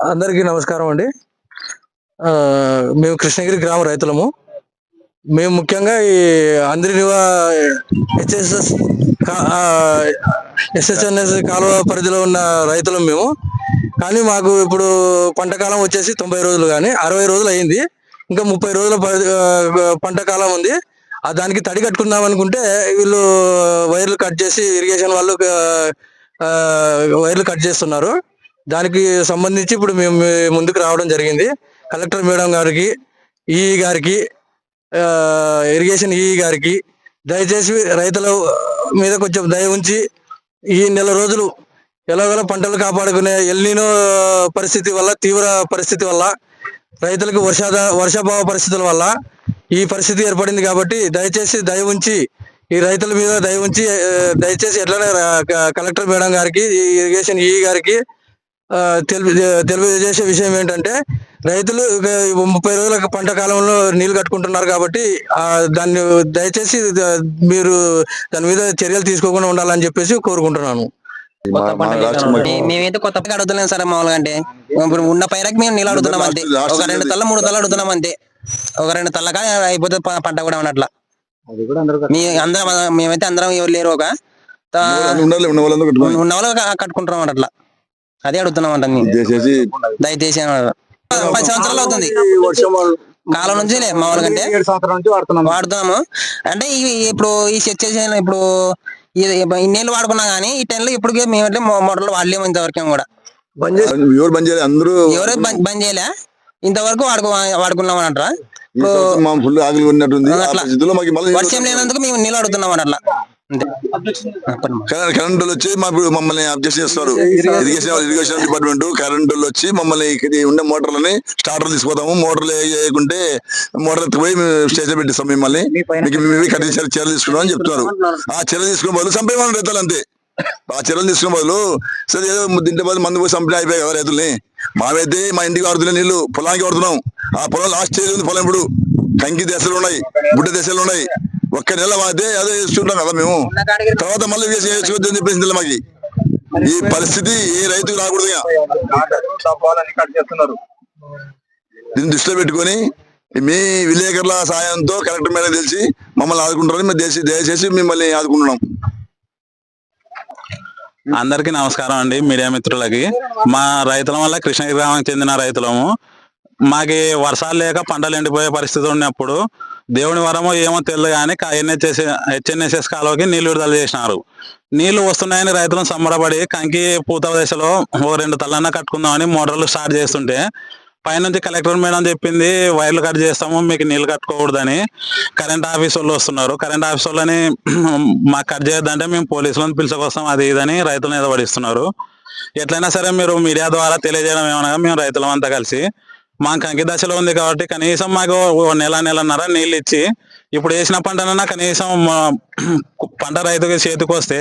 అందరికీ నమస్కారం అండి. మేము కృష్ణగిరి గ్రామ రైతులము. మేము ముఖ్యంగా ఈ అంద్రినివా ఎస్హెచ్ఎన్ఎస్ కాలువ పరిధిలో ఉన్న రైతులం మేము. కానీ మాకు ఇప్పుడు పంట కాలం వచ్చేసి 90 రోజులు కానీ 60 రోజులు అయింది. ఇంకా 30 రోజుల పంట కాలం ఉంది. దానికి తడి కట్టుకుందాం అనుకుంటే వీళ్ళు వైర్లు కట్ చేసి ఇరిగేషన్ వాళ్ళు వైర్లు కట్ చేస్తున్నారు. దానికి సంబంధించి ఇప్పుడు మేము ముందుకు రావడం జరిగింది. కలెక్టర్ మేడం గారికి, ఈఈ గారికి, ఇరిగేషన్ ఈఈ గారికి దయచేసి రైతుల మీద కొంచెం దయ ఉంచి ఈ నెల రోజులు ఎలాగోలా పంటలు కాపాడుకునే ఎల్నినో పరిస్థితి వల్ల, తీవ్ర పరిస్థితి వల్ల, రైతులకు వర్షాభావ పరిస్థితుల వల్ల ఈ పరిస్థితి ఏర్పడింది. కాబట్టి దయచేసి దయ ఉంచి ఈ రైతుల మీద దయ ఉంచి దయచేసి ఎట్లనే కలెక్టర్ మేడం గారికి, ఇరిగేషన్ ఈఈ గారికి తెలియజేసే విషయం ఏంటంటే, రైతులు 30 రోజుల పంట కాలంలో నీళ్లు కట్టుకుంటున్నారు. కాబట్టి దాన్ని దయచేసి మీరు దాని మీద చర్యలు తీసుకోకుండా ఉండాలని చెప్పేసి కోరుకుంటున్నాను. మేమైతే కొత్త పైకి అడుగుతున్నాం సార్. మామూలుగా అంటే ఇప్పుడు ఉన్న పైరకి మేము నీళ్ళు అడుగుతున్నాం అంతే. ఒక 2 తల్ల 3 తల్ల అడుగుతున్నాం అంతే. ఒక 2 తల్లగా అయిపోతే పంట కూడా ఉన్నట్ల. మేమైతే అందరం ఎవరు లేరు, ఒక ఉన్న వాళ్ళు కట్టుకుంటున్నాం అట్లా. అదే అడుగుతున్నాం అంట. దయచేసి 10 సంవత్సరాలు అవుతుంది కాలం నుంచి మామూలుగా అంటే వాడుతున్నాము. అంటే ఇప్పుడు ఈ సెట్ చేసిన ఇప్పుడు ఇన్నేళ్ళు వాడుకున్నా గానీ ఈ టైంలో ఇప్పుడు మేమైతే మోటార్లు వాడలేము ఇంతవరకు కూడా. ఎవరు బంద్ చేయలే ఇంతవరకు వాడుకున్నాం అంటారా. వర్షం లేనందుకు మేము నీళ్ళు అడుగుతున్నాం అట్లా. కరెంట్ వచ్చి మమ్మల్ని అబ్జెక్ట్ చేస్తారు. ఇరిగేషన్ డిపార్ట్మెంట్ కరెంట్ వచ్చి మమ్మల్ని ఉండే మోటార్లని స్టార్టర్లు తీసుకుపోతాము. మోటార్లు వేయకుంటే మోటార్ ఎత్తుకుపోయి స్టేషన్ పెట్టిస్తాం. మిమ్మల్ని చర్యలు తీసుకున్నాం అని చెప్తున్నారు. ఆ చర్యలు తీసుకునే బదులు చంపేమని రైతులు అంతే. ఆ చర్యలు తీసుకునే బదులు సరే ఏదో తింటే బదులు మందు పోయి చంపిన అయిపోయాయి కదా రైతుల్ని. మావైతే మా ఇంటికి వాడుతున్నాయి నీళ్లు, పొలానికి వాడుతున్నాం. ఆ పొలం లాస్ట్ స్టేజ్ ఉంది. పొలం ఇప్పుడు కంకి దశలు ఉన్నాయి, బుడ్డ దశలు ఉన్నాయి. ఒక్క నెల వాడితే అదే వేసుకుంటాం కదా మేము. తర్వాత మళ్ళీ వేసుకోవద్దు అని చెప్పేసి మాకు ఈ పరిస్థితి ఏ రైతుకు రాకూడదు. దీన్ని దృష్టిలో పెట్టుకొని మీ విలేకరుల సాయంతో కలెక్టర్ మేడం తెలిసి మమ్మల్ని ఆదుకుంటారని మేము దయచేసి మిమ్మల్ని ఆదుకుంటున్నాం. అందరికీ నమస్కారం అండి. మీడియా మిత్రులకి, మా రైతుల వల్ల కృష్ణగిరి గ్రామానికి చెందిన రైతులము. మాకి వర్షాలు లేక పంటలు ఎండిపోయే పరిస్థితి ఉన్నప్పుడు దేవుని వరమో ఏమో తెలియదు కానీ హెచ్ఎన్ఎస్ఎస్ కాలువకి నీళ్లు విడుదల చేసినారు. నీళ్లు వస్తున్నాయని రైతులను సంబరపడి కంకి పూత దశలో 2 తల్లన్నా కట్టుకుందామని మోటార్లు స్టార్ట్ చేస్తుంటే పైనుంచి కలెక్టర్ మేడం చెప్పింది వైర్లు కట్ చేస్తాము, మీకు నీళ్లు కట్టుకోకూడదని. కరెంట్ ఆఫీస్ వాళ్ళు వస్తున్నారు. కరెంట్ ఆఫీస్ వాళ్ళని మాకు కట్ చేయొద్దంటే మేము పోలీసులను పిలుచుకొస్తాం అది ఇదని రైతులను ఎదబడిస్తున్నారు. ఎట్లయినా సరే మీరు మీడియా ద్వారా తెలియజేయడం ఏమనగా మేము రైతులం అంతా కలిసి మా కంకి దశలో ఉంది కాబట్టి కనీసం మాకు నెలన్నర నీళ్ళు ఇచ్చి ఇప్పుడు వేసిన పంటనన్నా కనీసం పంట రైతుకి చేతికి వస్తే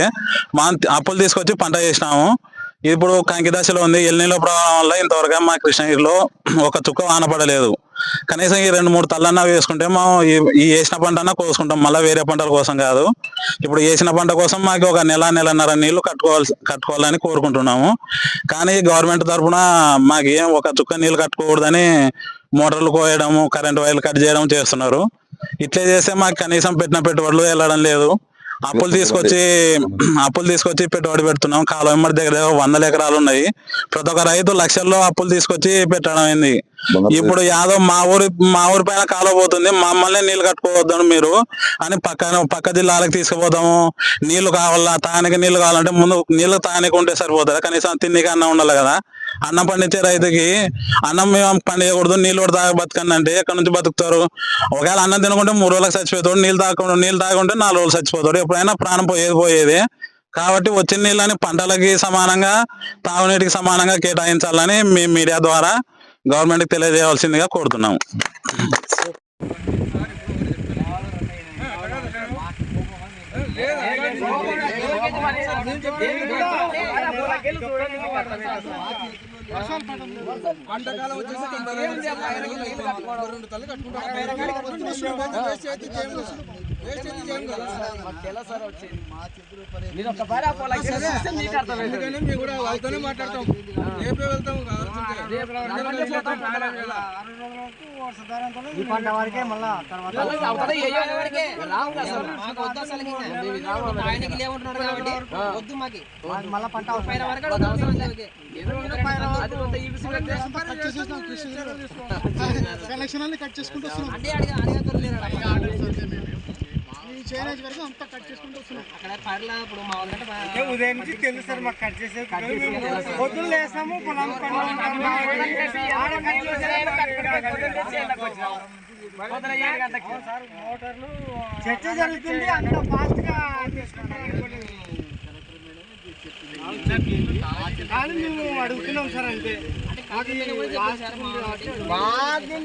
మా అప్పులు తీసుకొచ్చి పంట వేసినాము. ఇప్పుడు కంకి దశలో ఉంది. ఎల్నీలో ప్రభావం వల్ల ఇంతవరకు మా కృష్ణగిరిలో ఒక చుక్క వాన పడలేదు. కనీసం ఈ 2-3 తల్లన్నా వేసుకుంటే మేము ఈ వేసిన పంటన్నా కోసుకుంటాం, మళ్ళీ వేరే పంటల కోసం కాదు. ఇప్పుడు వేసిన పంట కోసం మాకు ఒక నెలన్నర నీళ్లు కట్టుకోవాలని కోరుకుంటున్నాము. కానీ గవర్నమెంట్ తరఫున మాకు ఏం ఒక చుక్క నీళ్లు కట్టుకోకూడదని మోటార్లు కోయడము, కరెంట్ వైర్లు కట్ చేయడం చేస్తున్నారు. ఇట్లే చేస్తే మాకు కనీసం పెట్టిన పెట్టుబడులు వెళ్ళడం లేదు. అప్పులు తీసుకొచ్చి పెట్టుబడి పెడుతున్నాం. కాలువ వెంబడి దగ్గర 100 ఎకరాలు ఉన్నాయి. ప్రతి ఒక్క రైతు లక్షల్లో అప్పులు తీసుకొచ్చి పెట్టడం అయింది. ఇప్పుడు యాదో మా ఊరి పైన కాలువ పోతుంది, మమ్మల్ని నీళ్లు కట్టుకోవద్దాను మీరు అని పక్క జిల్లాలకు తీసుకుపోతాము. నీళ్లు కావాలా, తానికి నీళ్లు కావాలంటే ముందు నీళ్లు తానికి ఉంటే సరిపోతుంది. కనీసం తిండికి అన్నం ఉండాలి కదా. అన్నం పండించే రైతుకి అన్నం మేము పండించకూడదు, నీళ్ళు కూడా తాగ బతకండి అంటే ఎక్కడి నుంచి బతుకుతారు? ఒకవేళ అన్నం తినకుంటే 3 రోజులకు చచ్చిపోతాడు, నీళ్ళు తాగుంటే 4 రోజులు చచ్చిపోతాడు. ఎప్పుడైనా ప్రాణం పోయేది. కాబట్టి వచ్చిన నీళ్ళని పంటలకి సమానంగా, తాగునీటికి సమానంగా కేటాయించాలని మేము మీడియా ద్వారా గవర్నమెంట్కి తెలియజేయవలసిందిగా కోరుతున్నాము. పంటకాలం వచ్చేసి 90 రోజులు అందుకని మేము కూడా వాళ్ళతోనే మాట్లాడతాం. రేపే వెళ్తాం కలెక్షన్ అన్ని కట్ చేసుకుంటూ వస్తున్నాం. ఈ చైనేజ్ వరకు అంతా కట్ చేసుకుంటూ వస్తున్నాం. ఉదయం నుంచి తెలుసు సార్ మాకు కట్ చేసే పొద్దున్న లేసాము పొలం చర్చ జరుగుతుంది. అంత ఫాస్ట్ గా కానీ మేము అడుగుతున్నాం సార్. అంటే మాది